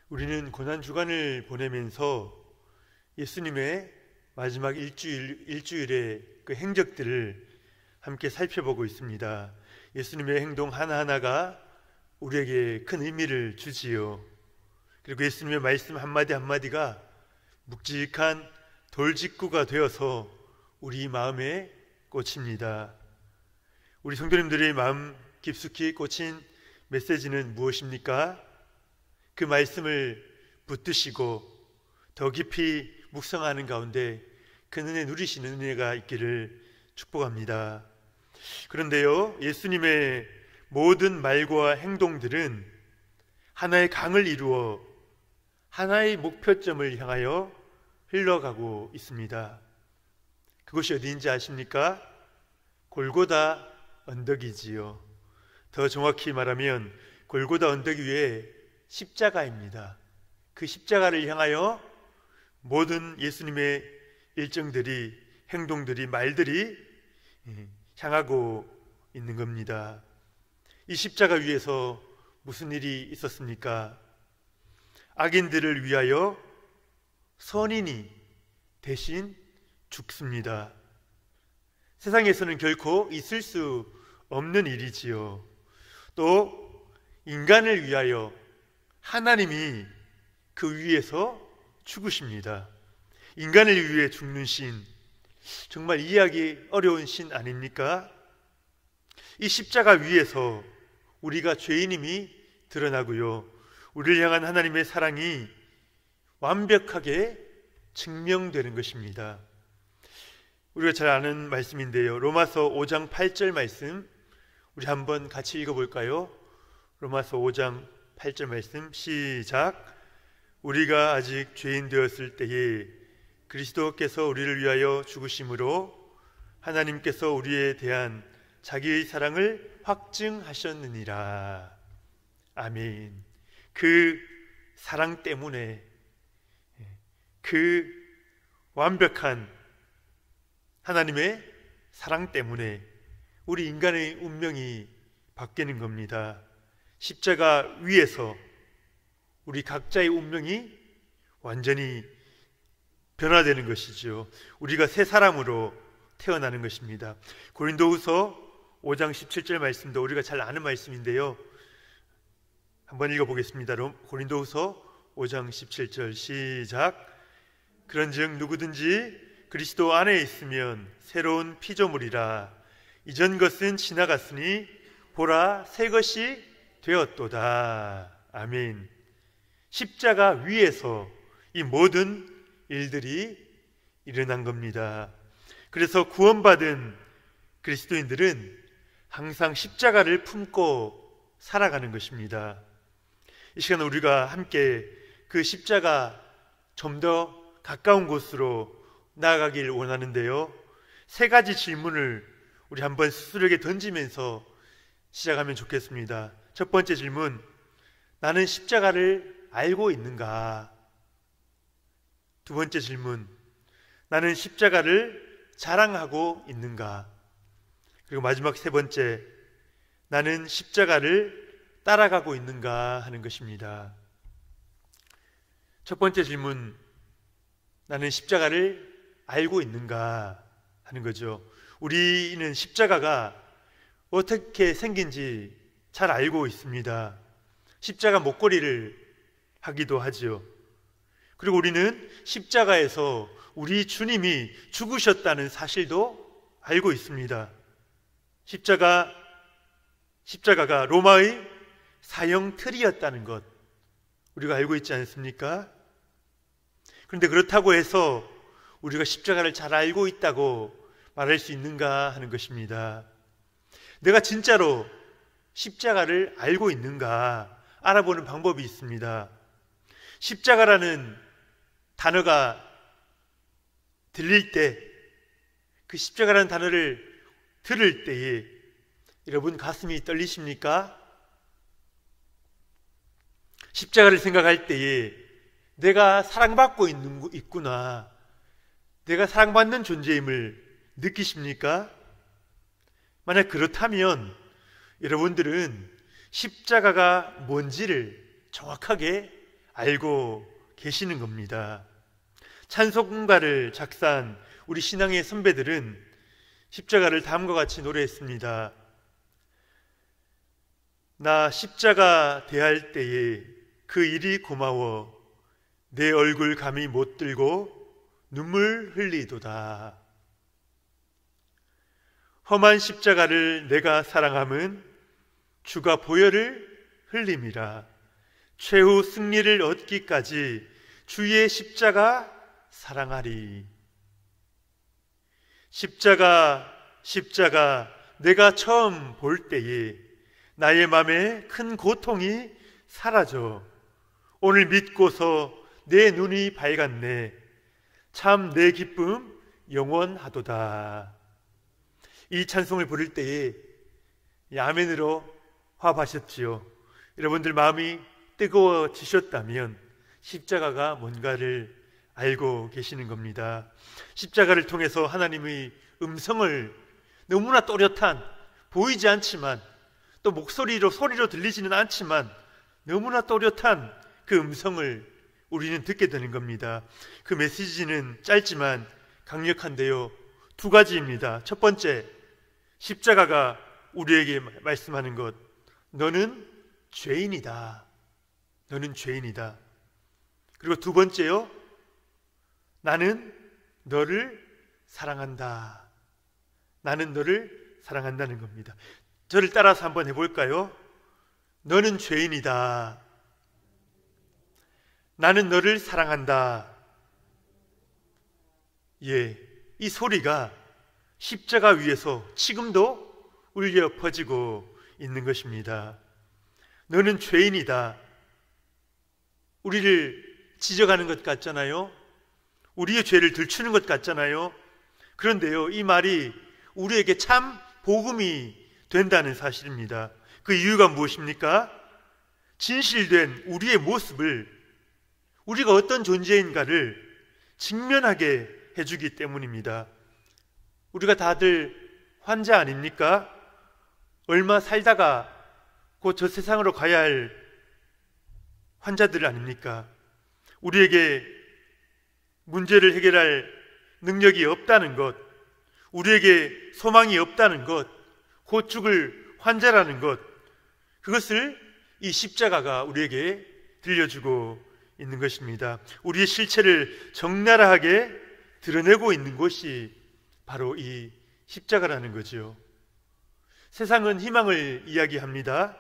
우리는 고난주간을 보내면서 예수님의 마지막 일주일의 그 행적들을 함께 살펴보고 있습니다. 예수님의 행동 하나하나가 우리에게 큰 의미를 주지요. 그리고 예수님의 말씀 한마디 한마디가 묵직한 돌직구가 되어서 우리 마음에 꽂힙니다. 우리 성도님들의 마음 깊숙이 꽂힌 메시지는 무엇입니까? 그 말씀을 붙드시고 더 깊이 묵상하는 가운데 그 은혜 누리시는 은혜가 있기를 축복합니다. 그런데요, 예수님의 모든 말과 행동들은 하나의 강을 이루어 하나의 목표점을 향하여 흘러가고 있습니다. 그것이 어디인지 아십니까? 골고다 언덕이지요. 더 정확히 말하면 골고다 언덕 위에 십자가입니다. 그 십자가를 향하여 모든 예수님의 일정들이, 행동들이, 말들이 향하고 있는 겁니다. 이 십자가 위에서 무슨 일이 있었습니까? 악인들을 위하여 선인이 대신 죽습니다. 세상에서는 결코 있을 수 없는 일이지요. 또 인간을 위하여 하나님이 그 위에서 죽으십니다. 인간을 위해 죽는 신, 정말 이해하기 어려운 신 아닙니까? 이 십자가 위에서 우리가 죄인임이 드러나고요, 우리를 향한 하나님의 사랑이 완벽하게 증명되는 것입니다. 우리가 잘 아는 말씀인데요, 로마서 5장 8절 말씀 우리 한번 같이 읽어볼까요? 로마서 5장 8절 말씀 시작. 우리가 아직 죄인 되었을 때에 그리스도께서 우리를 위하여 죽으심으로 하나님께서 우리에 대한 자기의 사랑을 확증하셨느니라. 아멘. 그 사랑 때문에, 그 완벽한 하나님의 사랑 때문에 우리 인간의 운명이 바뀌는 겁니다. 십자가 위에서 우리 각자의 운명이 완전히 변화되는 것이죠. 우리가 새 사람으로 태어나는 것입니다. 고린도후서 5장 17절 말씀도 우리가 잘 아는 말씀인데요, 한번 읽어보겠습니다. 고린도후서 5장 17절 시작. 그런즉 누구든지 그리스도 안에 있으면 새로운 피조물이라. 이전 것은 지나갔으니 보라 새 것이 되었도다. 아멘. 십자가 위에서 이 모든 일들이 일어난 겁니다. 그래서 구원받은 그리스도인들은 항상 십자가를 품고 살아가는 것입니다. 이 시간 우리가 함께 그 십자가 좀 더 가까운 곳으로 나아가길 원하는데요, 세 가지 질문을 우리 한번 스스로에게 던지면서 시작하면 좋겠습니다. 첫 번째 질문, 나는 십자가를 알고 있는가? 두 번째 질문, 나는 십자가를 자랑하고 있는가? 그리고 마지막 세 번째, 나는 십자가를 따라가고 있는가 하는 것입니다. 첫 번째 질문, 나는 십자가를 알고 있는가 하는 거죠. 우리는 십자가가 어떻게 생긴지 잘 알고 있습니다. 십자가 목걸이를 하기도 하죠. 그리고 우리는 십자가에서 우리 주님이 죽으셨다는 사실도 알고 있습니다. 십자가가 로마의 사형틀이었다는 것 우리가 알고 있지 않습니까? 그런데 그렇다고 해서 우리가 십자가를 잘 알고 있다고 말할 수 있는가 하는 것입니다. 내가 진짜로 십자가를 알고 있는가 알아보는 방법이 있습니다. 십자가라는 단어가 들릴 때, 그 십자가라는 단어를 들을 때에 여러분 가슴이 떨리십니까? 십자가를 생각할 때에 내가 사랑받고 있구나, 내가 사랑받는 존재임을 느끼십니까? 만약 그렇다면 여러분들은 십자가가 뭔지를 정확하게 알고 계시는 겁니다. 찬송가를 작사한 우리 신앙의 선배들은 십자가를 다음과 같이 노래했습니다. 나 십자가 대할 때에 그 일이 고마워 내 얼굴 감히 못 들고 눈물 흘리도다. 험한 십자가를 내가 사랑함은 주가 보혈을 흘림이라. 최후 승리를 얻기까지 주의 십자가 사랑하리. 십자가 내가 처음 볼 때에 나의 맘에 큰 고통이 사라져 오늘 믿고서 내 눈이 밝았네. 참 내 기쁨 영원하도다. 이 찬송을 부를 때에 아멘으로 화합하셨지요. 여러분들 마음이 뜨거워지셨다면 십자가가 뭔가를 알고 계시는 겁니다. 십자가를 통해서 하나님의 음성을 너무나 또렷한, 보이지 않지만 또 소리로 들리지는 않지만 너무나 또렷한 그 음성을 우리는 듣게 되는 겁니다. 그 메시지는 짧지만 강력한데요, 두 가지입니다. 첫 번째, 십자가가 우리에게 말씀하는 것, 너는 죄인이다. 너는 죄인이다. 그리고 두 번째요, 나는 너를 사랑한다. 나는 너를 사랑한다는 겁니다. 저를 따라서 한번 해볼까요? 너는 죄인이다. 나는 너를 사랑한다. 예, 이 소리가 십자가 위에서 지금도 울려 퍼지고 있는 것입니다. 너는 죄인이다. 우리를 지적하는 것 같잖아요. 우리의 죄를 들추는 것 같잖아요. 그런데요, 이 말이 우리에게 참 복음이 된다는 사실입니다. 그 이유가 무엇입니까? 진실된 우리의 모습을, 우리가 어떤 존재인가를 직면하게 해주기 때문입니다. 우리가 다들 환자 아닙니까? 얼마 살다가 곧 저 세상으로 가야 할 환자들 아닙니까? 우리에게 문제를 해결할 능력이 없다는 것, 우리에게 소망이 없다는 것, 곧 죽을 환자라는 것, 그것을 이 십자가가 우리에게 들려주고 있는 것입니다. 우리의 실체를 적나라하게 드러내고 있는 것이 바로 이 십자가라는 거죠. 세상은 희망을 이야기합니다.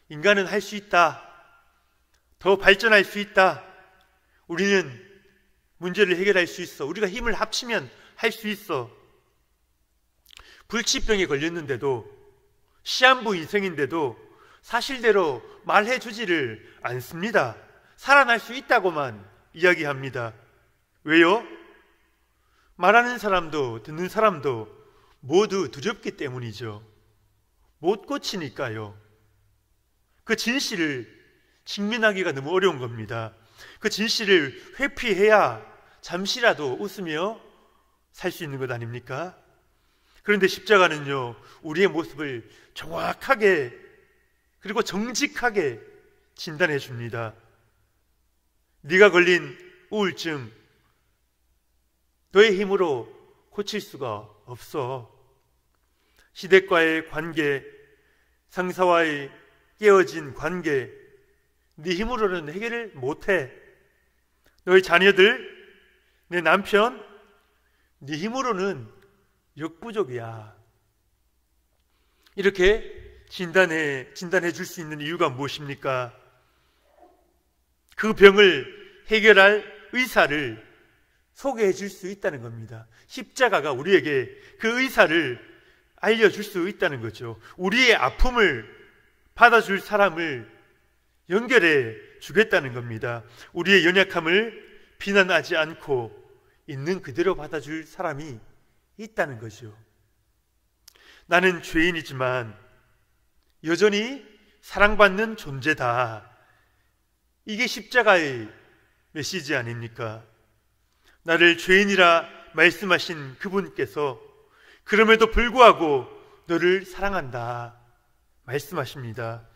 인간은 할 수 있다. 더 발전할 수 있다. 우리는 문제를 해결할 수 있어. 우리가 힘을 합치면 할 수 있어. 불치병에 걸렸는데도, 시한부 인생인데도 사실대로 말해주지를 않습니다. 살아날 수 있다고만 이야기합니다. 왜요? 말하는 사람도 듣는 사람도 모두 두렵기 때문이죠. 못 고치니까요. 그 진실을 직면하기가 너무 어려운 겁니다. 그 진실을 회피해야 잠시라도 웃으며 살 수 있는 것 아닙니까? 그런데 십자가는요, 우리의 모습을 정확하게 그리고 정직하게 진단해 줍니다. 네가 걸린 우울증, 너의 힘으로 고칠 수가 없어. 시댁과의 관계, 상사와의 깨어진 관계, 네 힘으로는 해결을 못해. 너의 자녀들, 내 남편, 네 힘으로는 역부족이야. 이렇게 진단해 줄 수 있는 이유가 무엇입니까? 그 병을 해결할 의사를 소개해 줄 수 있다는 겁니다. 십자가가 우리에게 그 의사를 알려줄 수 있다는 거죠. 우리의 아픔을 받아줄 사람을 연결해 주겠다는 겁니다. 우리의 연약함을 비난하지 않고 있는 그대로 받아줄 사람이 있다는 거죠. 나는 죄인이지만 여전히 사랑받는 존재다. 이게 십자가의 메시지 아닙니까? 나를 죄인이라 말씀하신 그분께서 그럼에도 불구하고 너를 사랑한다 말씀하십니다.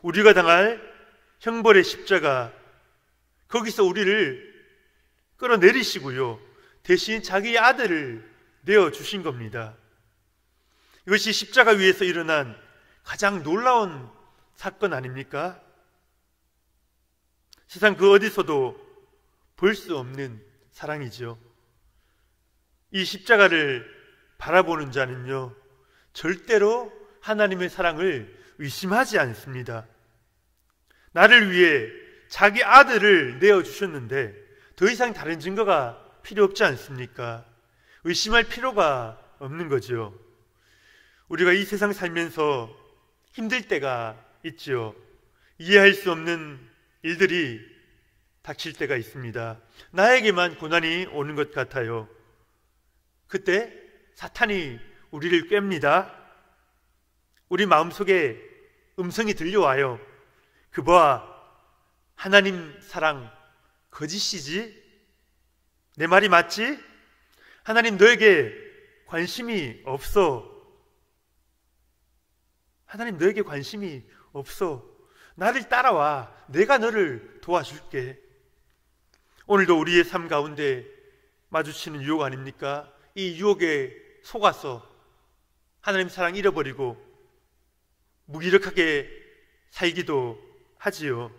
우리가 당할 형벌의 십자가, 거기서 우리를 끌어내리시고요, 대신 자기의 아들을 내어주신 겁니다. 이것이 십자가 위에서 일어난 가장 놀라운 사건 아닙니까? 세상 그 어디서도 볼 수 없는 사랑이죠. 이 십자가를 바라보는 자는요, 절대로 하나님의 사랑을 의심하지 않습니다. 나를 위해 자기 아들을 내어주셨는데 더 이상 다른 증거가 필요 없지 않습니까? 의심할 필요가 없는 거죠. 우리가 이 세상 살면서 힘들 때가 있죠. 이해할 수 없는 일들이 닥칠 때가 있습니다. 나에게만 고난이 오는 것 같아요. 그때 사탄이 우리를 꿰입니다. 우리 마음속에 음성이 들려와요. 그봐, 하나님 사랑 거짓이지? 내 말이 맞지? 하나님 너에게 관심이 없어. 하나님 너에게 관심이 없어. 나를 따라와. 내가 너를 도와줄게. 오늘도 우리의 삶 가운데 마주치는 유혹 아닙니까? 이 유혹에 속아서 하나님 사랑 잃어버리고 무기력하게 살기도 하지요.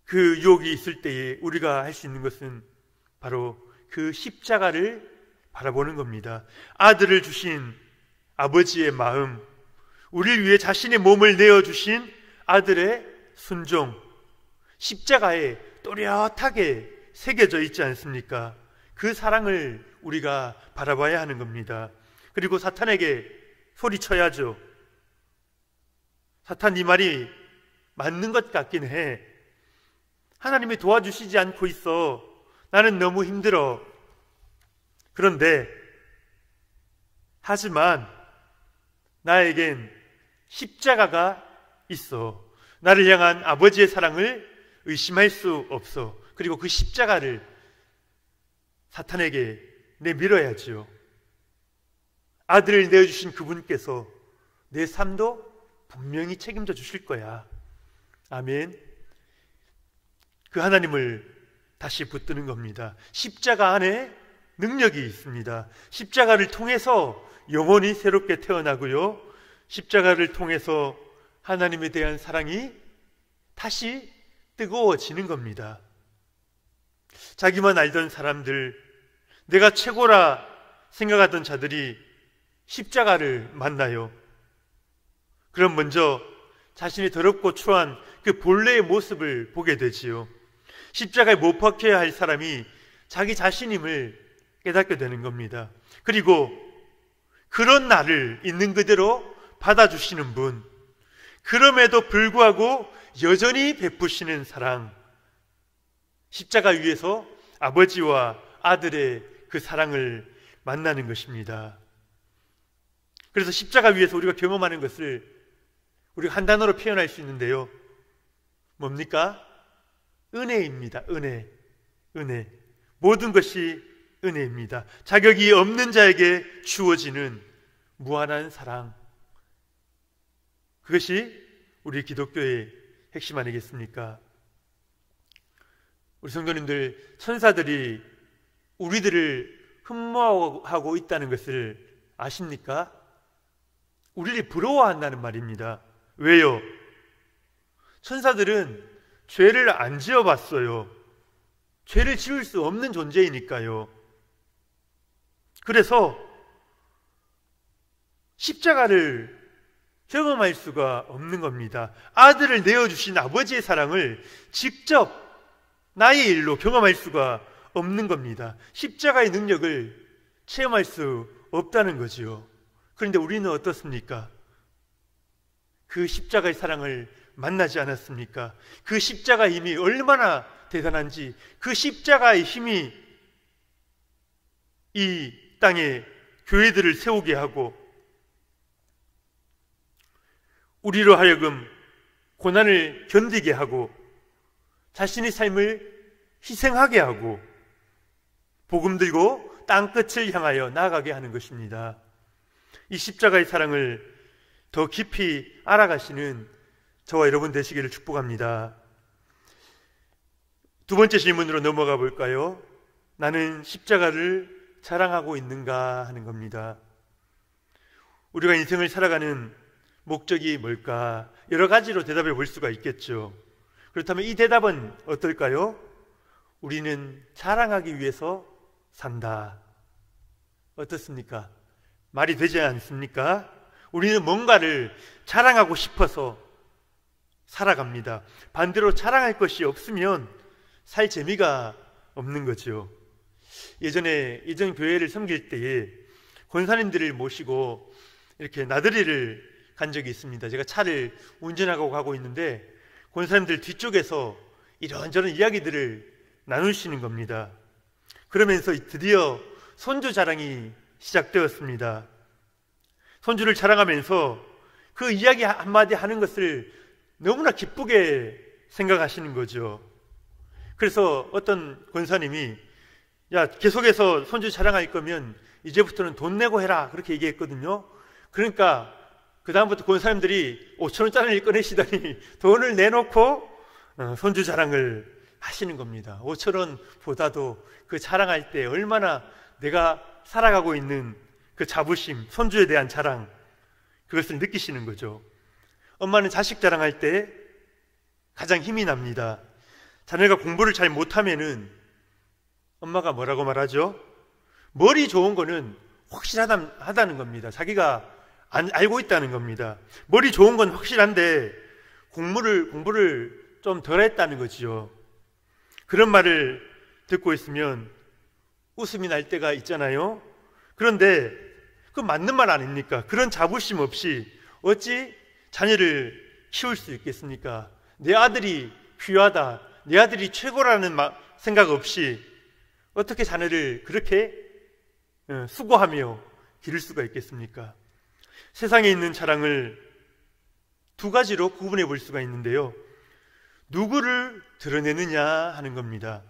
그 유혹이 있을 때에 우리가 할 수 있는 것은 바로 그 십자가를 바라보는 겁니다. 아들을 주신 아버지의 마음, 우리를 위해 자신의 몸을 내어주신 아들의 순종, 십자가에 또렷하게 새겨져 있지 않습니까? 그 사랑을 우리가 바라봐야 하는 겁니다. 그리고 사탄에게 소리쳐야죠. 사탄, 네 말이 맞는 것 같긴 해. 하나님이 도와주시지 않고 있어. 나는 너무 힘들어. 그런데 하지만 나에겐 십자가가 있어. 나를 향한 아버지의 사랑을 의심할 수 없어. 그리고 그 십자가를 사탄에게 내밀어야지요. 아들을 내어주신 그분께서 내 삶도 분명히 책임져 주실 거야. 아멘. 그 하나님을 다시 붙드는 겁니다. 십자가 안에 능력이 있습니다. 십자가를 통해서 영혼이 새롭게 태어나고요, 십자가를 통해서 하나님에 대한 사랑이 다시 뜨거워지는 겁니다. 자기만 알던 사람들, 내가 최고라 생각하던 자들이 십자가를 만나요. 그럼 먼저 자신이 더럽고 초라한 그 본래의 모습을 보게 되지요. 십자가에 못 박혀야 할 사람이 자기 자신임을 깨닫게 되는 겁니다. 그리고 그런 나를 있는 그대로 받아주시는 분, 그럼에도 불구하고 여전히 베푸시는 사랑, 십자가 위에서 아버지와 아들의 그 사랑을 만나는 것입니다. 그래서 십자가 위에서 우리가 경험하는 것을 우리가 한 단어로 표현할 수 있는데요, 뭡니까? 은혜입니다. 은혜. 모든 것이 은혜입니다. 자격이 없는 자에게 주어지는 무한한 사랑, 그것이 우리 기독교의 핵심 아니겠습니까? 우리 성도님들, 천사들이 우리들을 흠모하고 있다는 것을 아십니까? 우리를 부러워한다는 말입니다. 왜요? 천사들은 죄를 안 지어봤어요. 죄를 지을 수 없는 존재이니까요. 그래서 십자가를 경험할 수가 없는 겁니다. 아들을 내어주신 아버지의 사랑을 직접 나의 일로 경험할 수가 없는 겁니다. 십자가의 능력을 체험할 수 없다는 거지요. 그런데 우리는 어떻습니까? 그 십자가의 사랑을 만나지 않았습니까? 그 십자가의 힘이 얼마나 대단한지, 그 십자가의 힘이 이 땅에 교회들을 세우게 하고 우리로 하여금 고난을 견디게 하고 자신의 삶을 희생하게 하고 복음 들고 땅끝을 향하여 나아가게 하는 것입니다. 이 십자가의 사랑을 더 깊이 알아가시는 저와 여러분 되시기를 축복합니다. 두 번째 질문으로 넘어가 볼까요? 나는 십자가를 자랑하고 있는가 하는 겁니다. 우리가 인생을 살아가는 목적이 뭘까? 여러 가지로 대답해 볼 수가 있겠죠. 그렇다면 이 대답은 어떨까요? 우리는 자랑하기 위해서 산다. 어떻습니까? 말이 되지 않습니까? 우리는 뭔가를 자랑하고 싶어서 살아갑니다. 반대로 자랑할 것이 없으면 살 재미가 없는 거죠. 예전 교회를 섬길 때에 권사님들을 모시고 이렇게 나들이를 간 적이 있습니다. 제가 차를 운전하고 가고 있는데 권사님들 뒤쪽에서 이런저런 이야기들을 나누시는 겁니다. 그러면서 드디어 손주 자랑이 시작되었습니다. 손주를 자랑하면서 그 이야기 한마디 하는 것을 너무나 기쁘게 생각하시는 거죠. 그래서 어떤 권사님이 야, 계속해서 손주 자랑할 거면 이제부터는 돈 내고 해라 그렇게 얘기했거든요. 그러니까 그 다음부터 권사님들이 5,000원짜리를 꺼내시더니 돈을 내놓고 손주 자랑을 하시는 겁니다. 5,000원보다도 그 자랑할 때 얼마나 내가 살아가고 있는 그 자부심, 손주에 대한 자랑, 그것을 느끼시는 거죠. 엄마는 자식 자랑할 때 가장 힘이 납니다. 자녀가 공부를 잘 못하면은 엄마가 뭐라고 말하죠? 머리 좋은 거는 확실하다는 겁니다. 자기가 알고 있다는 겁니다. 머리 좋은 건 확실한데 공부를 좀 덜 했다는 거지요. 그런 말을 듣고 있으면 웃음이 날 때가 있잖아요. 그런데 그 맞는 말 아닙니까? 그런 자부심 없이 어찌 자녀를 키울 수 있겠습니까? 내 아들이 귀하다, 내 아들이 최고라는 생각 없이 어떻게 자녀를 그렇게 수고하며 기를 수가 있겠습니까? 세상에 있는 자랑을 두 가지로 구분해 볼 수가 있는데요. 누구를 드러내느냐 하는 겁니다.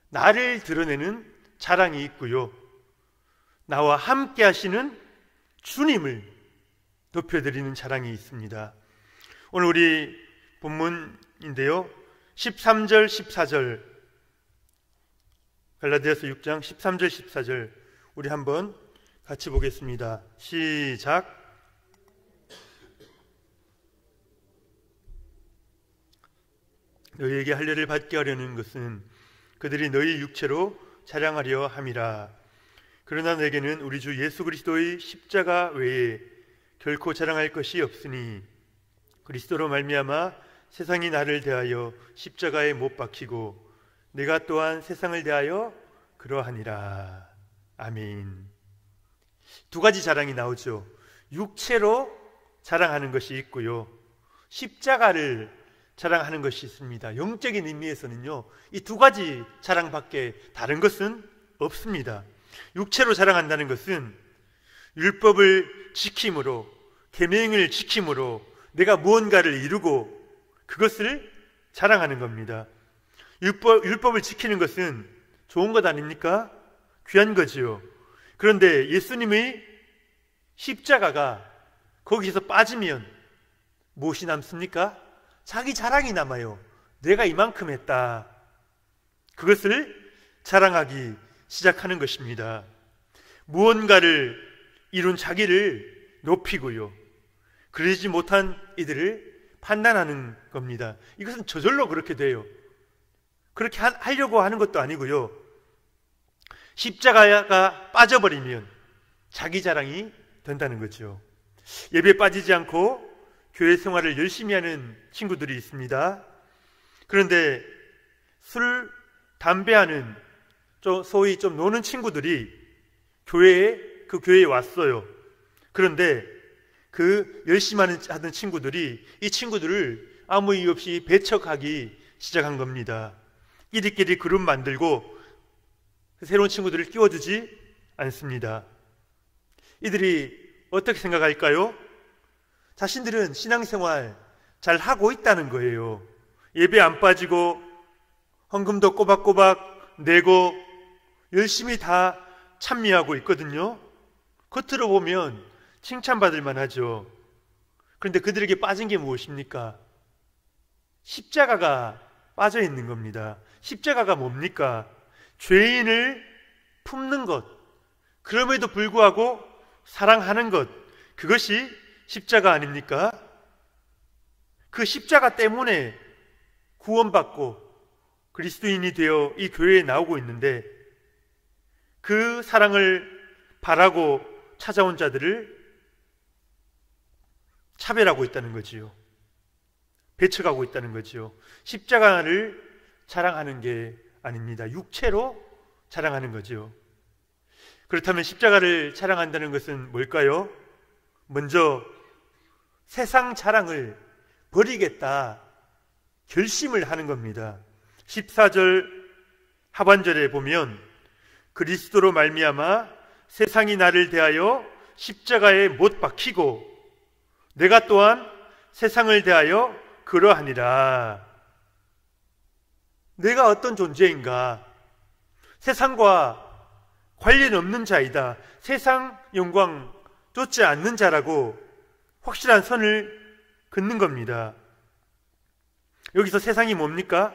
나를 드러내는 자랑이 있고요. 나와 함께 하시는 주님을 높여드리는 자랑이 있습니다. 오늘 우리 본문인데요. 13절, 14절, 갈라디아서 6장 13절, 14절 우리 한번 같이 보겠습니다. 시작. 너희에게 할례를 받게 하려는 것은 그들이 너희 육체로 자랑하려 함이라. 그러나 내게는 우리 주 예수 그리스도의 십자가 외에 결코 자랑할 것이 없으니 그리스도로 말미암아 세상이 나를 대하여 십자가에 못 박히고 내가 또한 세상을 대하여 그러하니라. 아멘. 두 가지 자랑이 나오죠. 육체로 자랑하는 것이 있고요, 십자가를 자랑하는 것이 있습니다. 영적인 의미에서는요, 이 두 가지 자랑밖에 다른 것은 없습니다. 육체로 자랑한다는 것은 율법을 지킴으로, 계명을 지킴으로 내가 무언가를 이루고 그것을 자랑하는 겁니다. 율법을 지키는 것은 좋은 것 아닙니까? 귀한 거지요. 그런데 예수님의 십자가가 거기서 빠지면 무엇이 남습니까? 자기 자랑이 남아요. 내가 이만큼 했다. 그것을 자랑하기 시작하는 것입니다. 무언가를 이룬 자기를 높이고요, 그러지 못한 이들을 판단하는 겁니다. 이것은 저절로 그렇게 돼요. 그렇게 하려고 하는 것도 아니고요, 십자가가 빠져버리면 자기 자랑이 된다는 거죠. 예배에 빠지지 않고 교회 생활을 열심히 하는 친구들이 있습니다. 그런데 술, 담배하는 소위 좀 노는 친구들이 그 교회에 왔어요. 그런데 그 열심히 하던 친구들이 이 친구들을 아무 이유 없이 배척하기 시작한 겁니다. 끼리끼리 그룹 만들고 새로운 친구들을 끼워주지 않습니다. 이들이 어떻게 생각할까요? 자신들은 신앙생활 잘 하고 있다는 거예요. 예배 안 빠지고 헌금도 꼬박꼬박 내고 열심히 다 참여하고 있거든요. 겉으로 보면 칭찬받을 만하죠. 그런데 그들에게 빠진 게 무엇입니까? 십자가가 빠져 있는 겁니다. 십자가가 뭡니까? 죄인을 품는 것, 그럼에도 불구하고 사랑하는 것, 그것이 십자가 아닙니까? 그 십자가 때문에 구원받고 그리스도인이 되어 이 교회에 나오고 있는데, 그 사랑을 바라고 찾아온 자들을 차별하고 있다는 거지요. 배척하고 있다는 거지요. 십자가를 자랑하는 게 아닙니다. 육체로 자랑하는 거지요. 그렇다면 십자가를 자랑한다는 것은 뭘까요? 먼저 세상 자랑을 버리겠다 결심을 하는 겁니다. 14절 하반절에 보면 그리스도로 말미암아 세상이 나를 대하여 십자가에 못 박히고 내가 또한 세상을 대하여 그러하니라. 내가 어떤 존재인가? 세상과 관련 없는 자이다. 세상 영광 쫓지 않는 자라고 확실한 선을 긋는 겁니다. 여기서 세상이 뭡니까?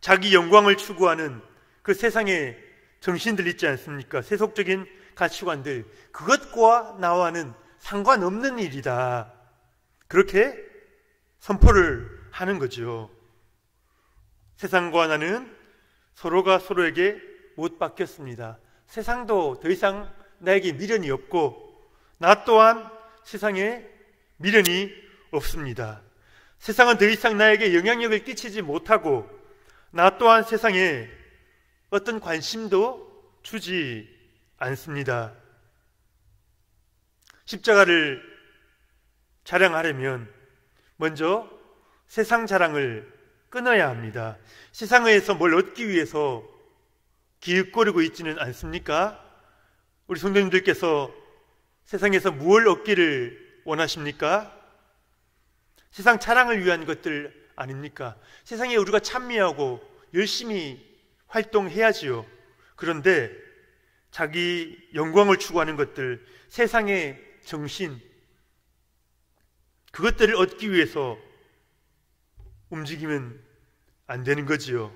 자기 영광을 추구하는 그 세상의 정신들 있지 않습니까? 세속적인 가치관들, 그것과 나와는 상관없는 일이다. 그렇게 선포를 하는 거죠. 세상과 나는 서로가 서로에게 못 바뀌었습니다. 세상도 더 이상 나에게 미련이 없고 나 또한 세상에 미련이 없습니다. 세상은 더 이상 나에게 영향력을 끼치지 못하고 나 또한 세상에 어떤 관심도 주지 않습니다. 십자가를 자랑하려면 먼저 세상 자랑을 끊어야 합니다. 세상에서 뭘 얻기 위해서 기웃거리고 있지는 않습니까? 우리 성도님들께서 세상에서 무엇을 얻기를 원하십니까? 세상 자랑을 위한 것들 아닙니까? 세상에 우리가 찬미하고 열심히 활동해야지요. 그런데 자기 영광을 추구하는 것들, 세상의 정신, 그것들을 얻기 위해서 움직이면 안 되는 거지요.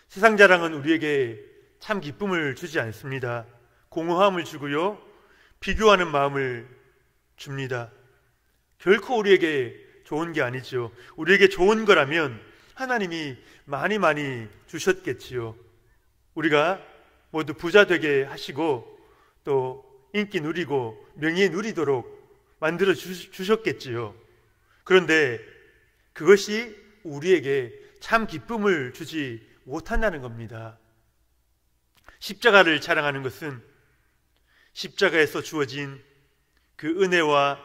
세상 자랑은 우리에게 참 기쁨을 주지 않습니다. 공허함을 주고요, 비교하는 마음을 줍니다. 결코 우리에게 좋은 게 아니죠. 우리에게 좋은 거라면 하나님이 많이 주셨겠지요. 우리가 모두 부자 되게 하시고 또 인기 누리고 명예 누리도록 만들어 주셨겠지요. 그런데 그것이 우리에게 참 기쁨을 주지 못한다는 겁니다. 십자가를 자랑하는 것은 십자가에서 주어진 그 은혜와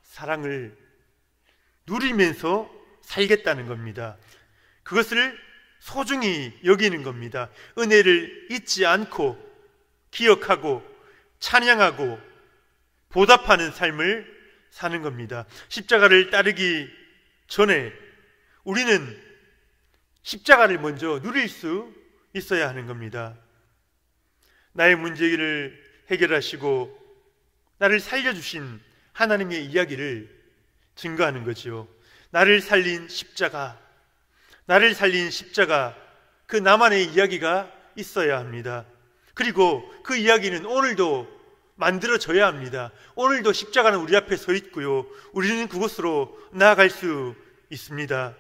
사랑을 누리면서 살겠다는 겁니다. 그것을 소중히 여기는 겁니다. 은혜를 잊지 않고 기억하고 찬양하고 보답하는 삶을 사는 겁니다. 십자가를 따르기 전에 우리는 십자가를 먼저 누릴 수 있어야 하는 겁니다. 나의 문제를 해결하시고 나를 살려주신 하나님의 이야기를 증거하는 거지요. 나를 살린 십자가, 그 나만의 이야기가 있어야 합니다. 그리고 그 이야기는 오늘도 만들어져야 합니다. 오늘도 십자가는 우리 앞에 서 있고요, 우리는 그곳으로 나아갈 수 있습니다.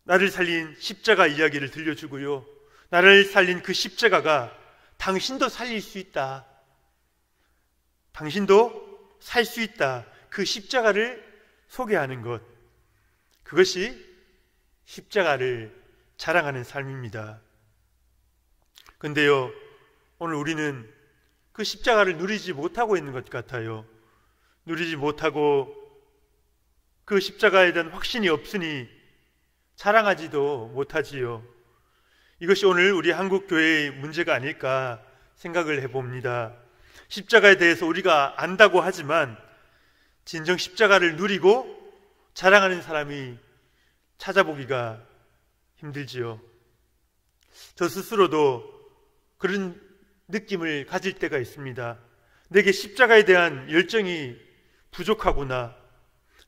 나를 살린 십자가 이야기를 들려주고요, 나를 살린 그 십자가가 당신도 살릴 수 있다, 당신도 살 수 있다, 그 십자가를 소개하는 것, 그것이 십자가를 자랑하는 삶입니다. 근데요, 오늘 우리는 그 십자가를 누리지 못하고 있는 것 같아요. 누리지 못하고 그 십자가에 대한 확신이 없으니 자랑하지도 못하지요. 이것이 오늘 우리 한국 교회의 문제가 아닐까 생각을 해봅니다. 십자가에 대해서 우리가 안다고 하지만 진정 십자가를 누리고 자랑하는 사람이 찾아보기가 힘들지요. 저 스스로도 그런 느낌을 가질 때가 있습니다. 내게 십자가에 대한 열정이 부족하구나,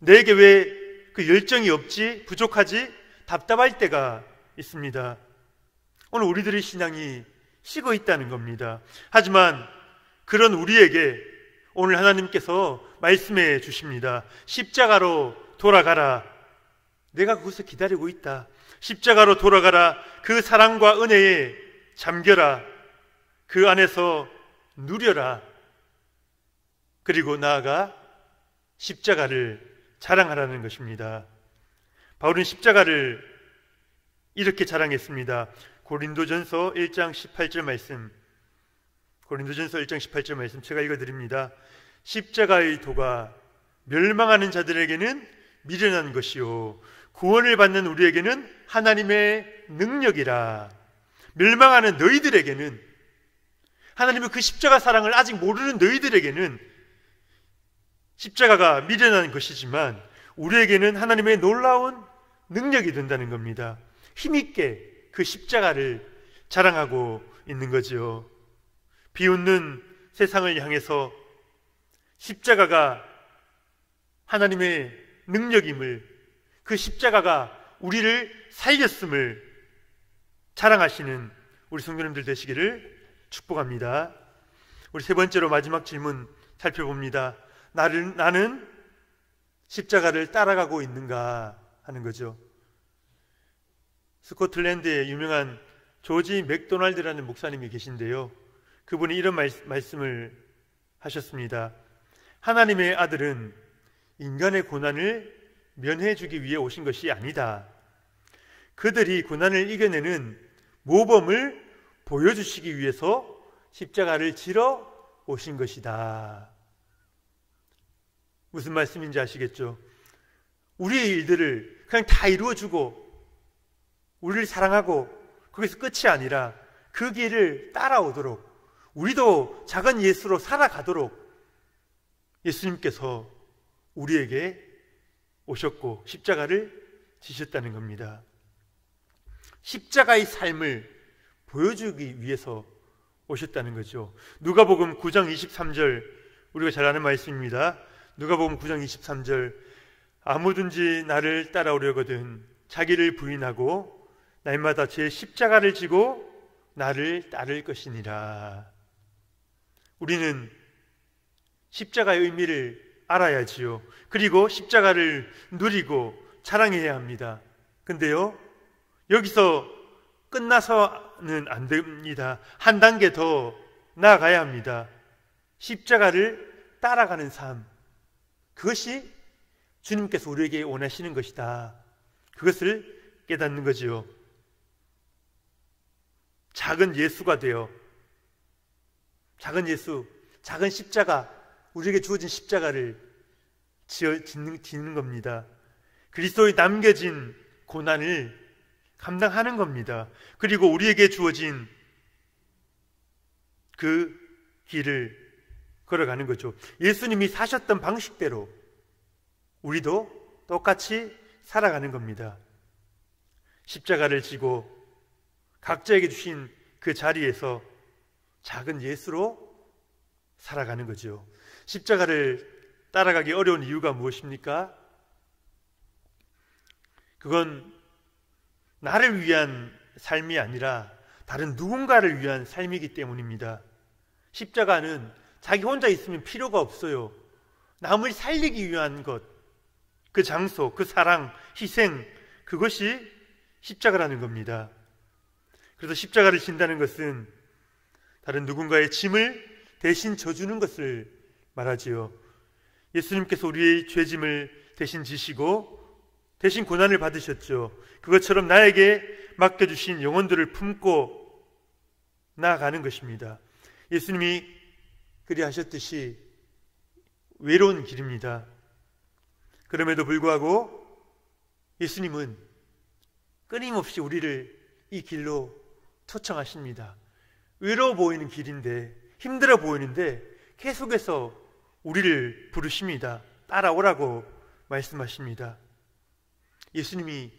내게 왜 그 열정이 없지, 부족하지, 답답할 때가 있습니다. 오늘 우리들의 신앙이 식어 있다는 겁니다. 하지만 그런 우리에게 오늘 하나님께서 말씀해 주십니다. 십자가로 돌아가라. 내가 그것을 기다리고 있다. 십자가로 돌아가라. 그 사랑과 은혜에 잠겨라. 그 안에서 누려라. 그리고 나아가 십자가를 자랑하라는 것입니다. 바울은 십자가를 이렇게 자랑했습니다. 고린도전서 1장 18절 말씀, 고린도전서 1장 18절 말씀 제가 읽어드립니다. 십자가의 도가 멸망하는 자들에게는 미련한 것이요 구원을 받는 우리에게는 하나님의 능력이라. 멸망하는 너희들에게는, 하나님의 그 십자가 사랑을 아직 모르는 너희들에게는 십자가가 미련한 것이지만 우리에게는 하나님의 놀라운 능력이 된다는 겁니다. 힘있게 그 십자가를 자랑하고 있는 거죠. 비웃는 세상을 향해서 십자가가 하나님의 능력임을, 그 십자가가 우리를 살렸음을 자랑하시는 우리 성도님들 되시기를 축복합니다. 우리 세 번째로 마지막 질문 살펴봅니다. 나는 십자가를 따라가고 있는가 하는 거죠. 스코틀랜드에 유명한 조지 맥도날드라는 목사님이 계신데요, 그분이 이런 말씀을 하셨습니다. 하나님의 아들은 인간의 고난을 면해주기 위해 오신 것이 아니다. 그들이 고난을 이겨내는 모범을 보여주시기 위해서 십자가를 지러 오신 것이다. 무슨 말씀인지 아시겠죠? 우리의 일들을 그냥 다 이루어주고 우리를 사랑하고 거기서 끝이 아니라 그 길을 따라오도록, 우리도 작은 예수로 살아가도록 예수님께서 우리에게 오셨고 십자가를 지셨다는 겁니다. 십자가의 삶을 보여주기 위해서 오셨다는 거죠. 누가복음 9장 23절, 우리가 잘 아는 말씀입니다. 누가복음 9장 23절, 아무든지 나를 따라오려거든 자기를 부인하고 날마다 제 십자가를 지고 나를 따를 것이니라. 우리는 십자가의 의미를 알아야지요. 그리고 십자가를 누리고 자랑해야 합니다. 근데요, 여기서 끝나서는 안 됩니다. 한 단계 더 나아가야 합니다. 십자가를 따라가는 삶, 그것이 주님께서 우리에게 원하시는 것이다. 그것을 깨닫는 거지요. 작은 예수가 되어, 작은 예수, 작은 십자가, 우리에게 주어진 십자가를 짓는 겁니다. 그리스도의 남겨진 고난을 감당하는 겁니다. 그리고 우리에게 주어진 그 길을 걸어가는 거죠. 예수님이 사셨던 방식대로 우리도 똑같이 살아가는 겁니다. 십자가를 지고 각자에게 주신 그 자리에서 작은 예수로 살아가는 거죠. 십자가를 따라가기 어려운 이유가 무엇입니까? 그건 나를 위한 삶이 아니라 다른 누군가를 위한 삶이기 때문입니다. 십자가는 자기 혼자 있으면 필요가 없어요. 남을 살리기 위한 것, 그 장소, 그 사랑, 희생, 그것이 십자가라는 겁니다. 그래서 십자가를 진다는 것은 다른 누군가의 짐을 대신 져주는 것을 말하지요. 예수님께서 우리의 죄짐을 대신 지시고 대신 고난을 받으셨죠. 그것처럼 나에게 맡겨주신 영혼들을 품고 나아가는 것입니다. 예수님이 그리하셨듯이 외로운 길입니다. 그럼에도 불구하고 예수님은 끊임없이 우리를 이 길로 초청하십니다. 외로워 보이는 길인데, 힘들어 보이는데 계속해서 우리를 부르십니다. 따라오라고 말씀하십니다. 예수님이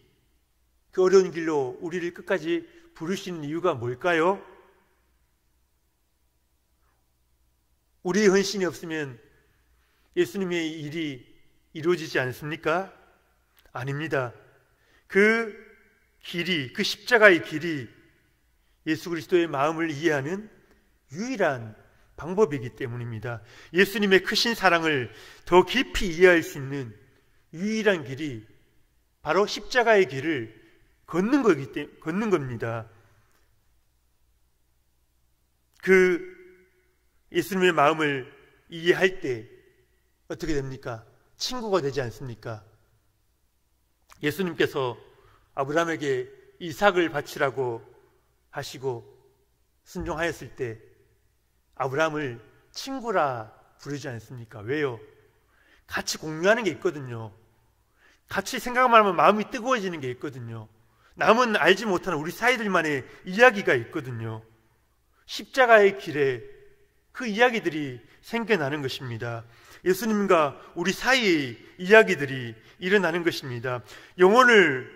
그 어려운 길로 우리를 끝까지 부르시는 이유가 뭘까요? 우리의 헌신이 없으면 예수님의 일이 이루어지지 않습니까? 아닙니다. 그 길이, 그 십자가의 길이 예수 그리스도의 마음을 이해하는 유일한 방법이기 때문입니다. 예수님의 크신 사랑을 더 깊이 이해할 수 있는 유일한 길이 바로 십자가의 길을 걷는 겁니다. 그 예수님의 마음을 이해할 때 어떻게 됩니까? 친구가 되지 않습니까? 예수님께서 아브라함에게 이삭을 바치라고 하시고 순종하였을 때 아브라함을 친구라 부르지 않습니까? 왜요? 같이 공유하는 게 있거든요. 같이 생각만 하면 마음이 뜨거워지는 게 있거든요. 남은 알지 못하는 우리 사이들만의 이야기가 있거든요. 십자가의 길에 그 이야기들이 생겨나는 것입니다. 예수님과 우리 사이의 이야기들이 일어나는 것입니다. 영혼을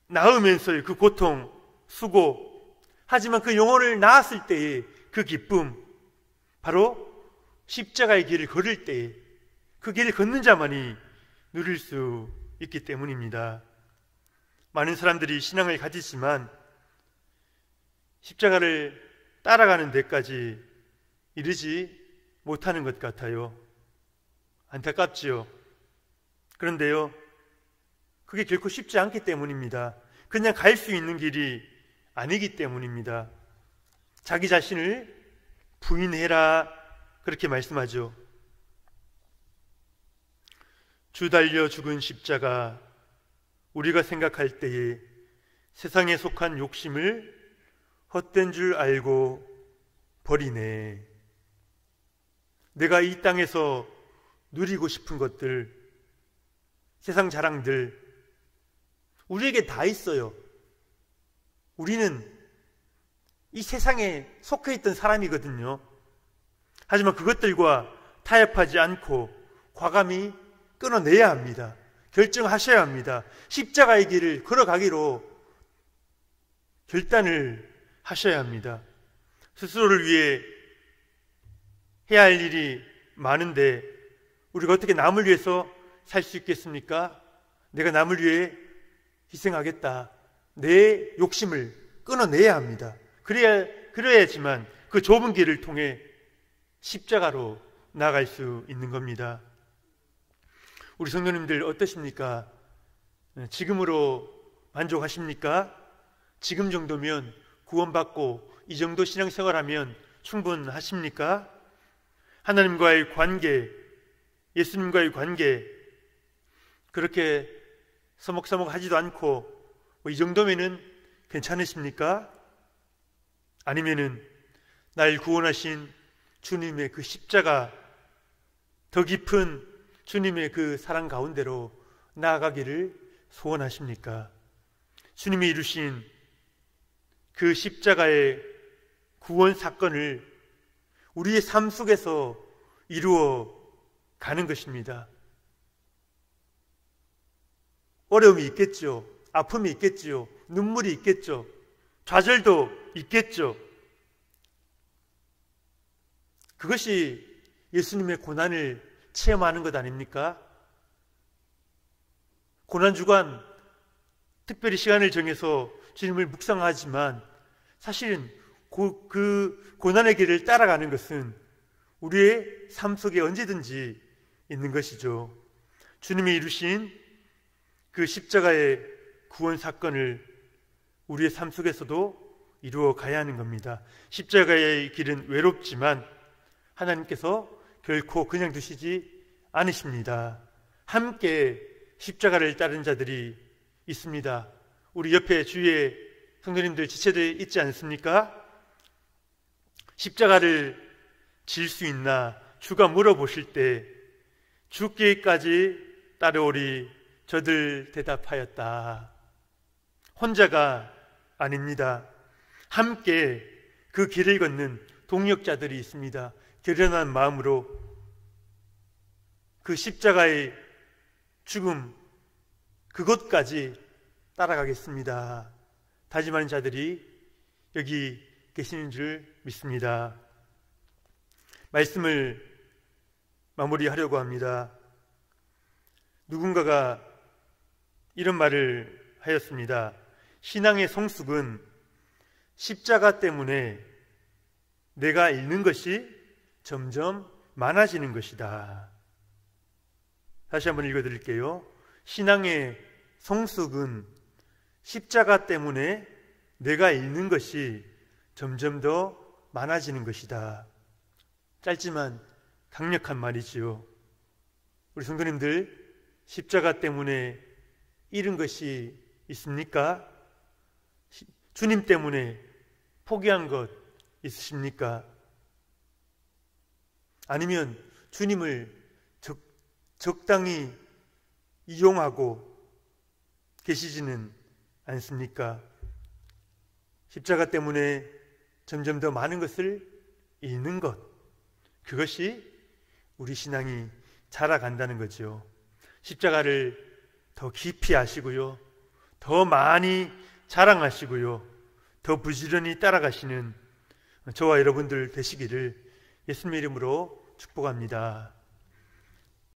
낳으면서의 그 고통, 수고, 하지만 그 영혼을 낳았을 때의 그 기쁨, 바로 십자가의 길을 걸을 때에 그 길을 걷는 자만이 누릴 수 있기 때문입니다. 많은 사람들이 신앙을 가지지만 십자가를 따라가는 데까지 이르지 못하는 것 같아요. 안타깝지요. 그런데요, 그게 결코 쉽지 않기 때문입니다. 그냥 갈 수 있는 길이 아니기 때문입니다. 자기 자신을 부인해라, 그렇게 말씀하죠. 주 달려 죽은 십자가, 우리가 생각할 때에 세상에 속한 욕심을 헛된 줄 알고 버리네. 내가 이 땅에서 누리고 싶은 것들, 세상 자랑들, 우리에게 다 있어요. 우리는 이 세상에 속해 있던 사람이거든요. 하지만 그것들과 타협하지 않고 과감히 끊어내야 합니다. 결정하셔야 합니다. 십자가의 길을 걸어가기로 결단을 하셔야 합니다. 스스로를 위해 해야 할 일이 많은데 우리가 어떻게 남을 위해서 살 수 있겠습니까? 내가 남을 위해 희생하겠다. 내 욕심을 끊어내야 합니다. 그래야지만 그 좁은 길을 통해 십자가로 나아갈 수 있는 겁니다. 우리 성도님들 어떠십니까? 지금으로 만족하십니까? 지금 정도면 구원받고 이 정도 신앙생활하면 충분하십니까? 하나님과의 관계, 예수님과의 관계, 그렇게 서먹서먹하지도 않고 이 정도면은 괜찮으십니까? 아니면은 날 구원하신 주님의 그 십자가, 더 깊은 주님의 그 사랑 가운데로 나아가기를 소원하십니까? 주님이 이루신 그 십자가의 구원 사건을 우리의 삶 속에서 이루어 가는 것입니다. 어려움이 있겠죠. 아픔이 있겠죠. 눈물이 있겠죠. 좌절도 있겠죠. 그것이 예수님의 고난을 체험하는 것 아닙니까? 고난주간 특별히 시간을 정해서 주님을 묵상하지만 사실은 그 고난의 길을 따라가는 것은 우리의 삶 속에 언제든지 있는 것이죠. 주님이 이루신 그 십자가의 구원 사건을 우리의 삶 속에서도 이루어 가야 하는 겁니다. 십자가의 길은 외롭지만 하나님께서 결코 그냥 두시지 않으십니다. 함께 십자가를 따르는 자들이 있습니다. 우리 옆에 주위에 성도님들 지체들 있지 않습니까? 십자가를 질 수 있나 주가 물어보실 때 죽기까지 따라오리 저들 대답하였다. 혼자가 아닙니다. 함께 그 길을 걷는 동역자들이 있습니다. 결연한 마음으로 그 십자가의 죽음 그것까지 따라가겠습니다. 다짐하는 자들이 여기 계시는 줄 믿습니다. 말씀을 마무리하려고 합니다. 누군가가 이런 말을 하였습니다. 신앙의 성숙은 십자가 때문에 내가 잃는 것이 점점 많아지는 것이다. 다시 한번 읽어드릴게요. 신앙의 성숙은 십자가 때문에 내가 잃는 것이 점점 더 많아지는 것이다. 짧지만 강력한 말이지요. 우리 성도님들, 십자가 때문에 잃은 것이 있습니까? 주님 때문에 포기한 것 있으십니까? 아니면 주님을 적당히 이용하고 계시지는 않습니까? 십자가 때문에 점점 더 많은 것을 잃는 것, 그것이 우리 신앙이 자라간다는 거죠. 십자가를 더 깊이 아시고요, 더 많이 자랑하시고요, 더 부지런히 따라가시는 저와 여러분들 되시기를 예수님의 이름으로 축복합니다.